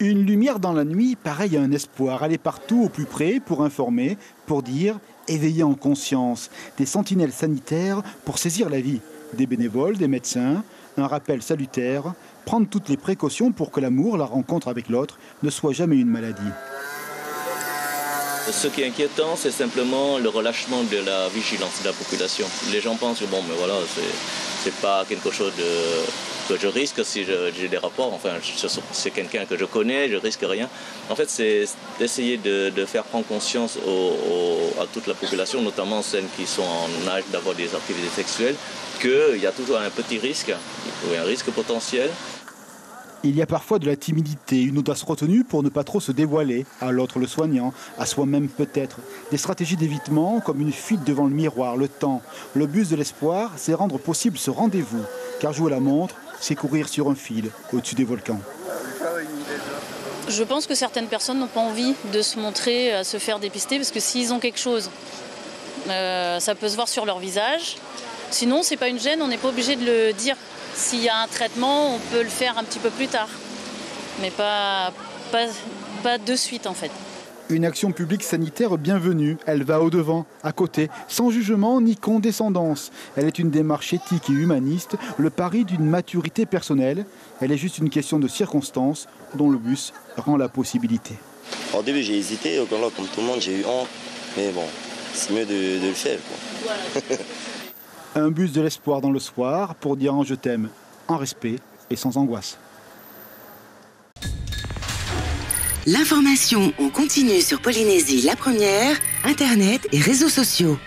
Une lumière dans la nuit, pareil à un espoir. Aller partout au plus près pour informer, pour dire, éveiller en conscience. Des sentinelles sanitaires pour saisir la vie. Des bénévoles, des médecins, un rappel salutaire. Prendre toutes les précautions pour que l'amour, la rencontre avec l'autre, ne soit jamais une maladie. Ce qui est inquiétant, c'est simplement le relâchement de la vigilance de la population. Les gens pensent que bon, mais voilà, c'est pas quelque chose que je risque si j'ai des rapports. Enfin, c'est quelqu'un que je connais, je risque rien. En fait, c'est d'essayer de faire prendre conscience à toute la population, notamment celles qui sont en âge d'avoir des activités sexuelles, qu'il y a toujours un petit risque, ou un risque potentiel. Il y a parfois de la timidité, une audace retenue pour ne pas trop se dévoiler, à l'autre le soignant, à soi-même peut-être. Des stratégies d'évitement comme une fuite devant le miroir, le temps. Le but de l'espoir, c'est rendre possible ce rendez-vous. Car jouer la montre, c'est courir sur un fil au-dessus des volcans. Je pense que certaines personnes n'ont pas envie de se montrer, à se faire dépister, parce que s'ils ont quelque chose, ça peut se voir sur leur visage. Sinon, c'est pas une gêne, on n'est pas obligé de le dire. S'il y a un traitement, on peut le faire un petit peu plus tard, mais pas de suite en fait. Une action publique sanitaire bienvenue, elle va au-devant, à côté, sans jugement ni condescendance. Elle est une démarche éthique et humaniste, le pari d'une maturité personnelle. Elle est juste une question de circonstances dont le bus rend la possibilité. Au début j'ai hésité, comme tout le monde j'ai eu honte, mais bon, c'est mieux de le faire, quoi. Voilà. Un bus de l'espoir dans le soir pour dire un je t'aime en respect et sans angoisse. L'information en continu sur Polynésie la première, Internet et réseaux sociaux.